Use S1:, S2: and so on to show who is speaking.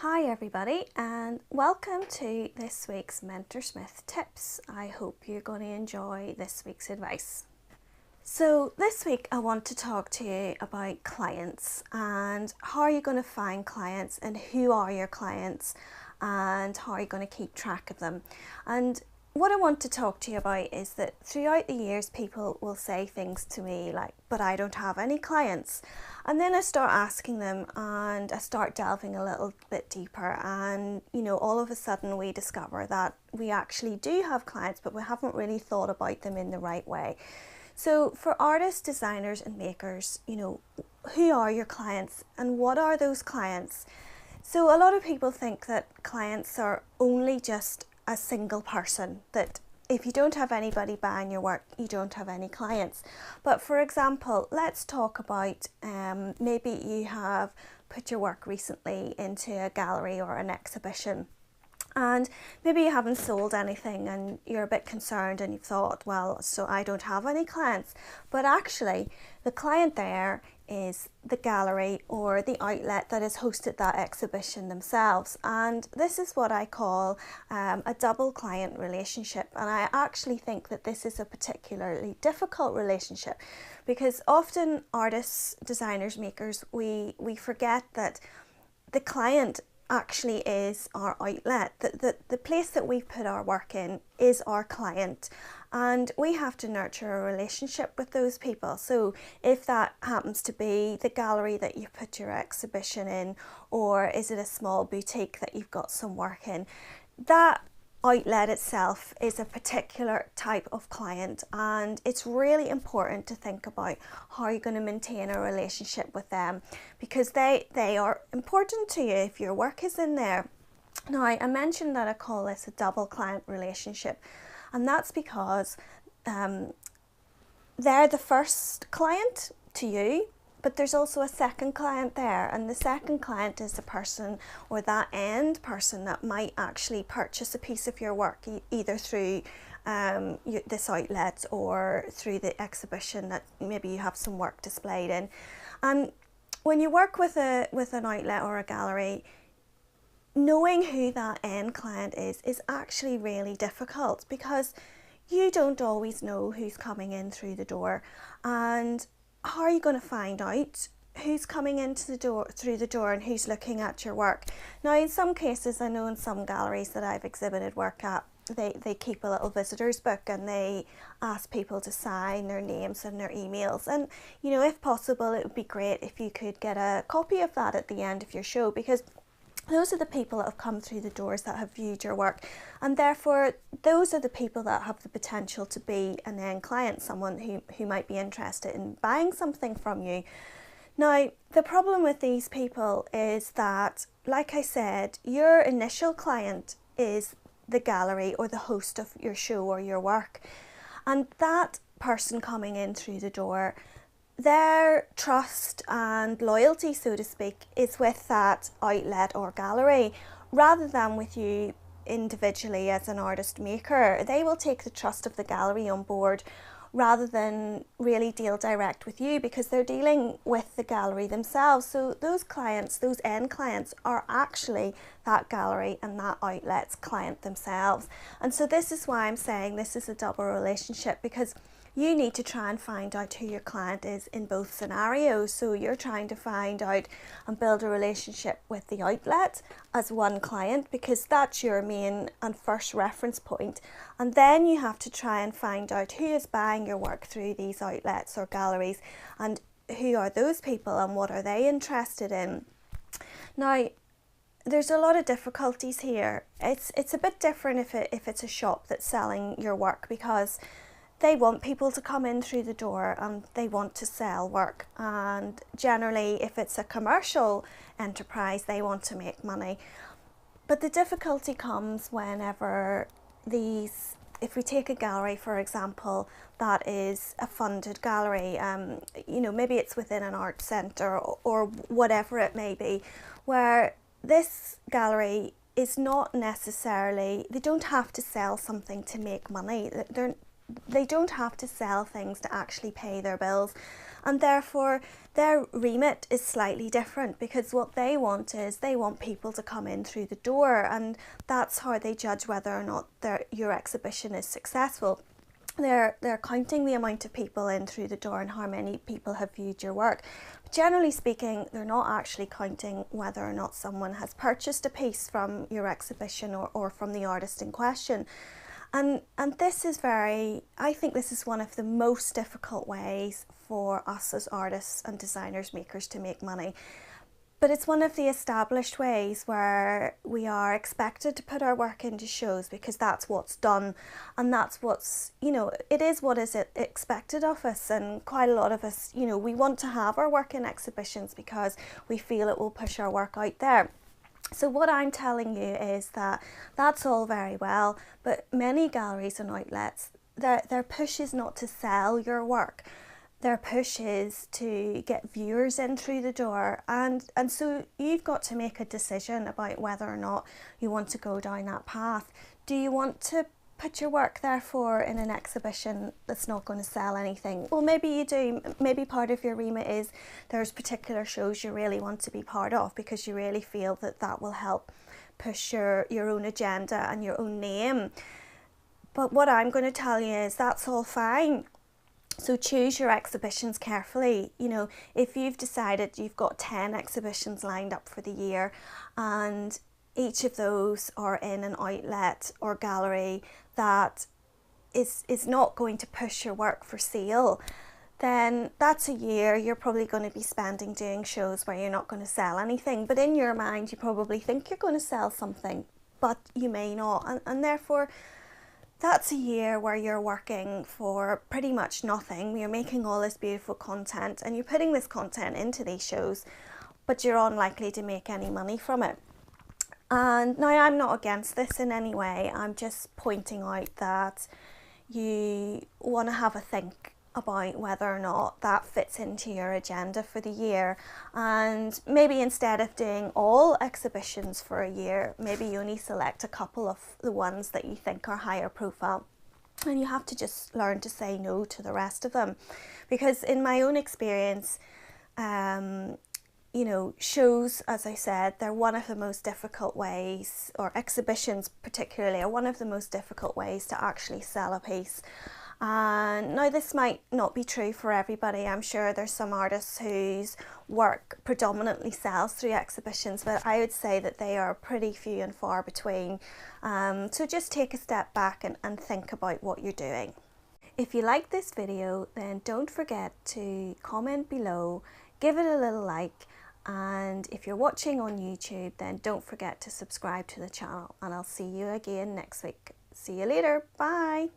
S1: Hi everybody and welcome to this week's Mentorsmith tips. I hope you're going to enjoy this week's advice. So this week I want to talk to you about clients and how are you going to find clients and who are your clients and how are you going to keep track of them. And what I want to talk to you about is that throughout the years people will say things to me like, but I don't have any clients. And then I start asking them and I start delving a little bit deeper and all of a sudden we discover that we actually do have clients, but we haven't really thought about them in the right way. So for artists, designers and makers, who are your clients and what are those clients? So a lot of people think that clients are only just a single person, that if you don't have anybody buying your work, you don't have any clients. But for example, let's talk about maybe you have put your work recently into a gallery or an exhibition. And maybe you haven't sold anything and you're a bit concerned and you've thought, well, so I don't have any clients. But actually, the client there is the gallery or the outlet that has hosted that exhibition themselves. And this is what I call a double client relationship. And I actually think that this is a particularly difficult relationship because often artists, designers, makers, we forget that the client actually is our outlet. The place that we put our work in is our client, and we have to nurture a relationship with those people. So if that happens to be the gallery that you put your exhibition in, or is it a small boutique that you've got some work in, that outlet itself is a particular type of client, and it's really important to think about how you're going to maintain a relationship with them because they are important to you if your work is in there. Now, I mentioned that I call this a double client relationship, and that's because they're the first client to you, but there's also a second client there, and the second client is the person or that end person that might actually purchase a piece of your work either through this outlet or through the exhibition that maybe you have some work displayed in. And when you work with an outlet or a gallery, knowing who that end client is actually really difficult because you don't always know who's coming in through the door. And how are you going to find out who's coming into the door through the door and who's looking at your work? Now, in some cases, I know in some galleries that I've exhibited work at, they keep a little visitors book and they ask people to sign their names and their emails. And if possible, it would be great if you could get a copy of that at the end of your show, because those are the people that have come through the doors that have viewed your work, and therefore those are the people that have the potential to be an end client, someone who might be interested in buying something from you. Now, the problem with these people is that, like I said, your initial client is the gallery or the host of your show or your work, and that person coming in through the door, their trust and loyalty, so to speak, is with that outlet or gallery rather than with you individually as an artist maker. They will take the trust of the gallery on board rather than really deal direct with you because they're dealing with the gallery themselves. So those clients, those end clients, are actually that gallery and that outlet's client themselves. And so this is why I'm saying this is a double relationship, because you need to try and find out who your client is in both scenarios. So you're trying to find out and build a relationship with the outlet as one client because that's your main and first reference point. And then you have to try and find out who is buying your work through these outlets or galleries and who are those people and what are they interested in. Now, there's a lot of difficulties here. It's a bit different if it's a shop that's selling your work because they want people to come in through the door and they want to sell work, and generally if it's a commercial enterprise they want to make money. But the difficulty comes whenever if we take a gallery for example that is a funded gallery, maybe it's within an art centre or whatever it may be, where this gallery is not necessarily, they don't have to sell something to make money. They don't have to sell things to actually pay their bills. and therefore their remit is slightly different, because what they want is they want people to come in through the door, and that's how they judge whether or not your exhibition is successful. They're counting the amount of people in through the door and how many people have viewed your work. But generally speaking, they're not actually counting whether or not someone has purchased a piece from your exhibition or from the artist in question. And this is I think this is one of the most difficult ways for us as artists and designers, makers, to make money. But it's one of the established ways where we are expected to put our work into shows, because that's what's done, and that's what's, it is what is expected of us. And quite a lot of us, we want to have our work in exhibitions because we feel it will push our work out there. So what I'm telling you is that that's all very well, but many galleries and outlets, their push is not to sell your work. Their push is to get viewers in through the door, and so you've got to make a decision about whether or not you want to go down that path. Do you want to put your work therefore in an exhibition that's not going to sell anything? Well, maybe you do. Maybe part of your remit is there's particular shows you really want to be part of because you really feel that will help push your own agenda and your own name. But what I'm going to tell you is that's all fine. So choose your exhibitions carefully. If you've decided you've got 10 exhibitions lined up for the year, and each of those are in an outlet or gallery that is not going to push your work for sale, then that's a year you're probably going to be spending doing shows where you're not going to sell anything. But in your mind, you probably think you're going to sell something, but you may not. And therefore, that's a year where you're working for pretty much nothing. You're making all this beautiful content and you're putting this content into these shows, but you're unlikely to make any money from it. And now, I'm not against this in any way. I'm just pointing out that you want to have a think about whether or not that fits into your agenda for the year. And maybe instead of doing all exhibitions for a year, maybe you only select a couple of the ones that you think are higher profile. And you have to just learn to say no to the rest of them. Because in my own experience, shows, as I said, they're one of the most difficult ways, or exhibitions particularly, are one of the most difficult ways to actually sell a piece. And now, this might not be true for everybody. I'm sure there's some artists whose work predominantly sells through exhibitions, but I would say that they are pretty few and far between. So just take a step back and think about what you're doing. If you like this video, then don't forget to comment below, give it a little like, and if you're watching on YouTube, then don't forget to subscribe to the channel, and I'll see you again next week. See you later. Bye.